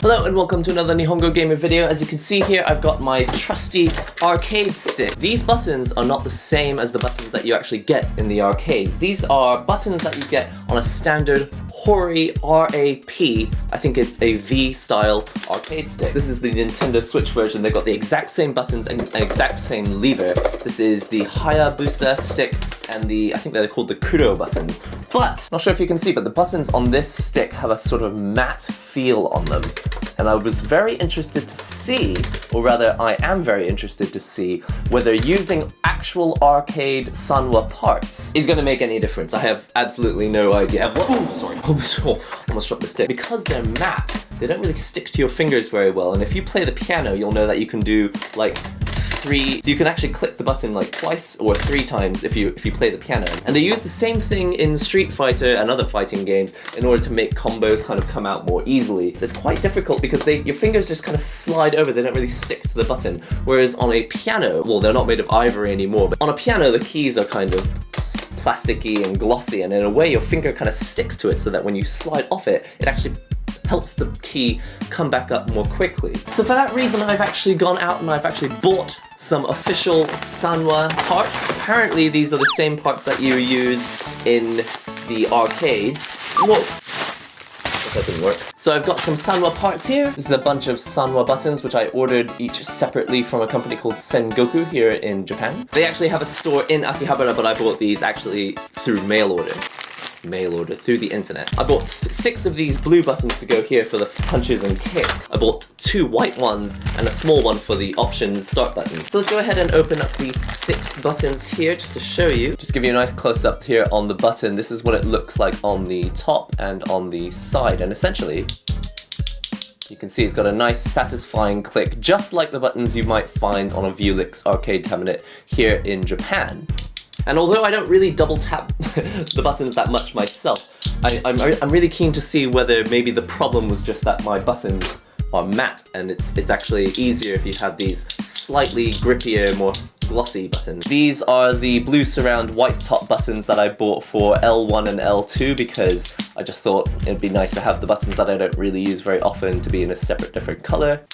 Hello and welcome to another NihongoGamer video. As you can see here, I've got my trusty arcade stick. These buttons are not the same as the buttons that you actually get in the arcades. These are buttons that you get on a standard Hori RAP, I think it's a V-style arcade stick. This is the Nintendo Switch version. They've got the exact same buttons and the exact same lever. This is the Hayabusa stick and I think they're called the Kuro buttons. But, not sure if you can see, but the buttons on this stick have a sort of matte feel on them. And I was very interested to see, or rather I am very interested to see, whether using actual arcade Sanwa parts is going to make any difference. I have absolutely no idea. Oh, sorry, almost dropped the stick. Because they're matte, they don't really stick to your fingers very well, and if you play the piano, you'll know that you can do like you can actually click the button like twice or 3 times if you play the piano. And they use the same thing in Street Fighter and other fighting games in order to make combos kind of come out more easily. So it's quite difficult because your fingers just kind of slide over, they don't really stick to the button. Whereas on a piano, well, they're not made of ivory anymore, but on a piano the keys are kind of plasticky and glossy, and in a way your finger kind of sticks to it so that when you slide off it, it actually helps the key come back up more quickly. So for that reason, I've actually gone out and I've actually bought some official Sanwa parts. Apparently these are the same parts that you use in the arcades. Whoa! That didn't work. So I've got some Sanwa parts here. This is a bunch of Sanwa buttons which I ordered each separately from a company called Sengoku here in Japan. They actually have a store in Akihabara, but I bought these actually through mail order through the internet. I bought 6 of these blue buttons to go here for the punches and kicks. I bought 2 white ones and a small one for the options start button. So let's go ahead and open up these 6 buttons here just to show you. Just give you a nice close up here on the button. This is what it looks like on the top and on the side, and essentially you can see it's got a nice satisfying click, just like the buttons you might find on a Vulix arcade cabinet here in Japan. And although I don't really double tap the buttons that much myself, I'm really keen to see whether maybe the problem was just that my buttons are matte and it's actually easier if you have these slightly grippier, more glossy buttons. These are the blue surround white top buttons that I bought for L1 and L2 because I just thought it'd be nice to have the buttons that I don't really use very often to be in a separate different color.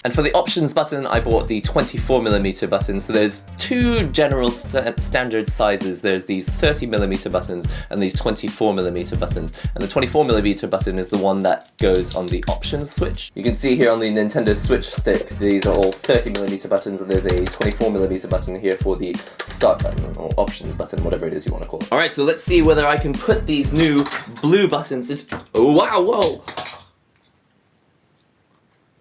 And for the options button, I bought the 24mm button. So there's 2 general standard sizes. There's these 30mm buttons and these 24mm buttons. And the 24mm button is the one that goes on the options switch. You can see here on the Nintendo Switch stick, these are all 30mm buttons, and there's a 24mm button here for the start button, or options button, whatever it is you want to call it. Alright, so let's see whether I can put these new blue buttons into... Oh, wow, whoa!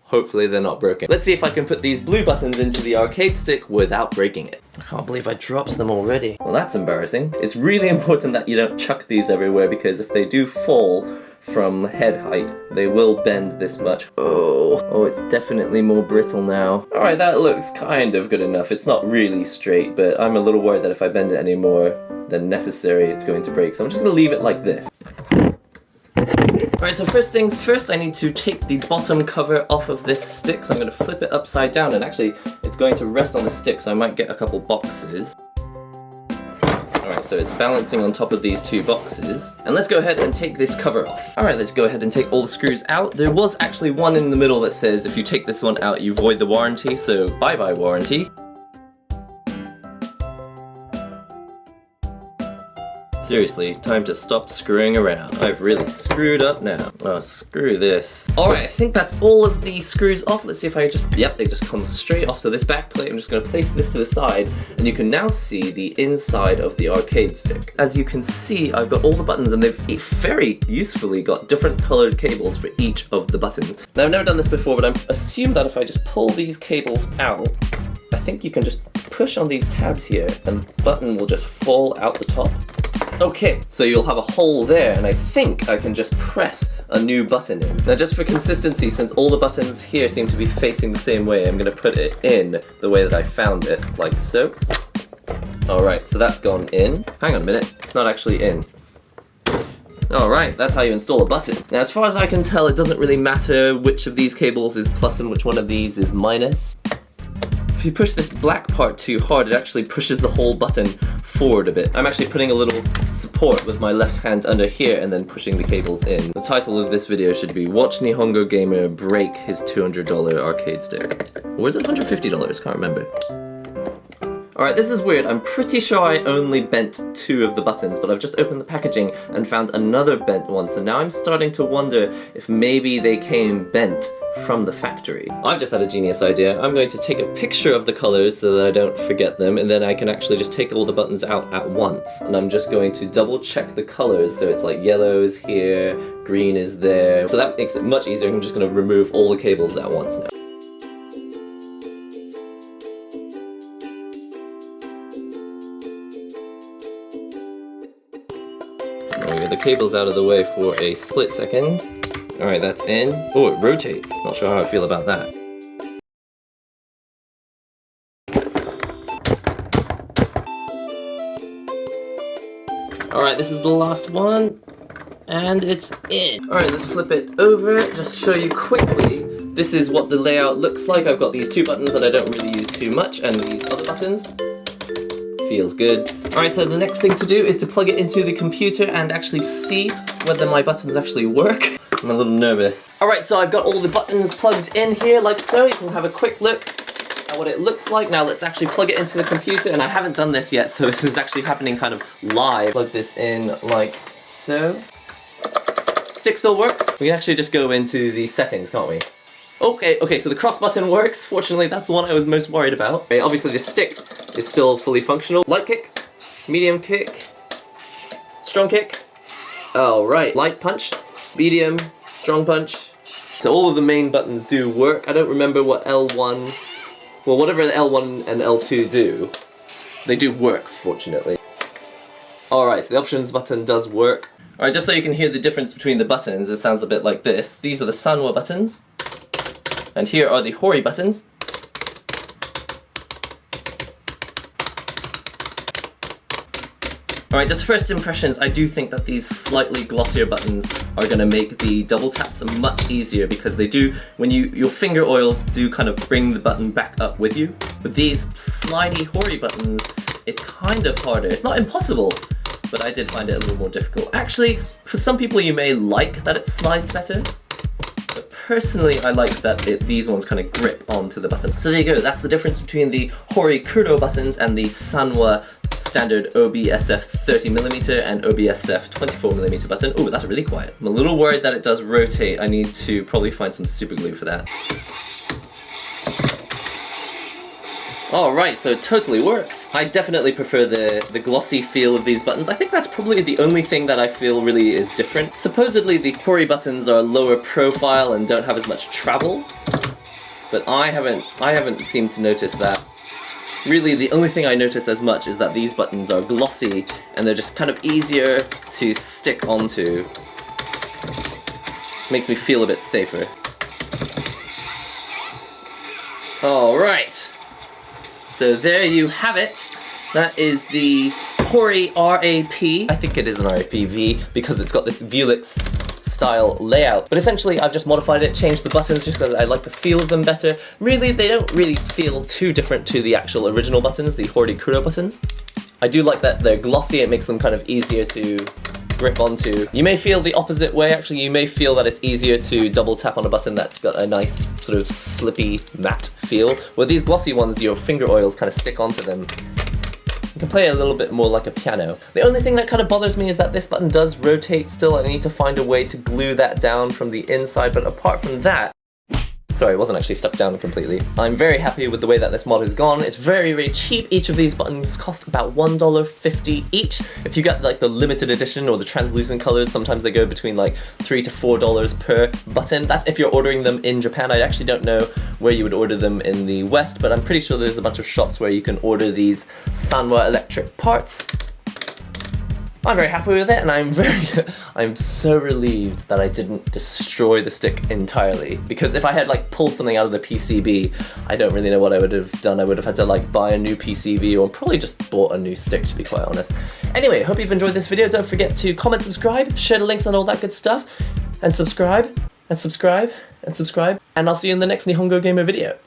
Hopefully they're not broken. Let's see if I can put these blue buttons into the arcade stick without breaking it. I can't believe I dropped them already. Well, that's embarrassing. It's really important that you don't chuck these everywhere, because if they do fall from head height, they will bend this much. Oh, it's definitely more brittle now. Alright, that looks kind of good enough. It's not really straight, but I'm a little worried that if I bend it any more than necessary, it's going to break. So I'm just gonna leave it like this. Alright, so first things first, I need to take the bottom cover off of this stick, so I'm going to flip it upside down, and actually it's going to rest on the stick, so I might get a couple boxes. Alright, so it's balancing on top of these 2 boxes. And let's go ahead and take this cover off. Alright, let's go ahead and take all the screws out. There was actually one in the middle that says if you take this one out you void the warranty, so bye-bye warranty. Seriously, time to stop screwing around. I've really screwed up now. Oh, screw this. Alright, I think that's all of the screws off. Let's see if I just... Yep, they just come straight off to this back plate. I'm just going to place this to the side, and you can now see the inside of the arcade stick. As you can see, I've got all the buttons, and they've very usefully got different colored cables for each of the buttons. Now, I've never done this before, but I assume that if I just pull these cables out, I think you can just push on these tabs here, and the button will just fall out the top. Okay, so you'll have a hole there, and I think I can just press a new button in. Now, just for consistency, since all the buttons here seem to be facing the same way, I'm going to put it in the way that I found it, like so. Alright, so that's gone in. Hang on a minute, it's not actually in. Alright, that's how you install a button. Now, as far as I can tell, it doesn't really matter which of these cables is plus and which one of these is minus. If you push this black part too hard, it actually pushes the whole button forward a bit. I'm actually putting a little support with my left hand under here and then pushing the cables in. The title of this video should be Watch NihongoGamer Break His $200 arcade stick. Or is it $150? Can't remember. Alright, this is weird. I'm pretty sure I only bent 2 of the buttons, but I've just opened the packaging and found another bent one, so now I'm starting to wonder if maybe they came bent from the factory. I've just had a genius idea. I'm going to take a picture of the colors so that I don't forget them, and then I can actually just take all the buttons out at once. And I'm just going to double check the colors, so it's like yellow is here, green is there. So that makes it much easier. I'm just going to remove all the cables at once now. I'll get the cables out of the way for a split second. Alright, that's in. Oh, it rotates. Not sure how I feel about that. Alright, this is the last one. And it's in. Alright, let's flip it over. Just to show you quickly. This is what the layout looks like. I've got these 2 buttons that I don't really use too much, and these other buttons. Feels good. Alright, so the next thing to do is to plug it into the computer and actually see whether my buttons actually work. I'm a little nervous. Alright, so I've got all the buttons plugged in here like so. You can have a quick look at what it looks like. Now let's actually plug it into the computer, and I haven't done this yet, so this is actually happening kind of live. Plug this in like so. Stick still works. We can actually just go into the settings, can't we? Okay, so the cross button works. Fortunately, that's the one I was most worried about. Okay, obviously the stick is still fully functional. Light kick, medium kick, strong kick. Alright, light punch, medium, strong punch. So all of the main buttons do work. I don't remember what L1, well, whatever L1 and L2 do, they do work, fortunately. Alright, so the options button does work. Alright, just so you can hear the difference between the buttons, it sounds a bit like this. These are the Sanwa buttons. And here are the Hori buttons. Alright, just first impressions, I do think that these slightly glossier buttons are going to make the double taps much easier, because they do, when your finger oils do kind of bring the button back up with you. With these slidey Hori buttons, it's kind of harder. It's not impossible, but I did find it a little more difficult. Actually, for some people you may like that it slides better. Personally, I like that these ones kind of grip onto the button. So there you go, that's the difference between the Hori Kuro buttons and the Sanwa standard OBSF 30mm and OBSF 24mm button. Oh, that's really quiet. I'm a little worried that it does rotate. I need to probably find some super glue for that. Alright, so it totally works. I definitely prefer the glossy feel of these buttons. I think that's probably the only thing that I feel really is different. Supposedly the Hori buttons are lower profile and don't have as much travel, but I haven't seemed to notice that. Really, the only thing I notice as much is that these buttons are glossy and they're just kind of easier to stick onto. Makes me feel a bit safer. Alright. So there you have it. That is the Hori RAP. I think it is an RAP-V because it's got this Vuelix style layout. But essentially I've just modified it, changed the buttons just so that I like the feel of them better. Really, they don't really feel too different to the actual original buttons, the Hori Kuro buttons. I do like that they're glossy, it makes them kind of easier to grip onto. You may feel the opposite way, actually. You may feel that it's easier to double tap on a button that's got a nice sort of slippy matte feel. With these glossy ones, your finger oils kind of stick onto them. You can play a little bit more like a piano. The only thing that kind of bothers me is that this button does rotate still. I need to find a way to glue that down from the inside, but apart from that, sorry, it wasn't actually stuck down completely. I'm very happy with the way that this mod has gone. It's very, very cheap. Each of these buttons cost about $1.50 each. If you get like the limited edition or the translucent colors, sometimes they go between like $3 to $4 per button. That's if you're ordering them in Japan. I actually don't know where you would order them in the West, but I'm pretty sure there's a bunch of shops where you can order these Sanwa electric parts. I'm very happy with it, and I'm so relieved that I didn't destroy the stick entirely, because if I had like pulled something out of the PCB, I don't really know what I would have done. I would have had to like buy a new PCB or probably just bought a new stick, to be quite honest. Anyway, hope you've enjoyed this video. Don't forget to comment, subscribe, share the links and all that good stuff, and subscribe, and subscribe, and subscribe, and I'll see you in the next NihongoGamer video.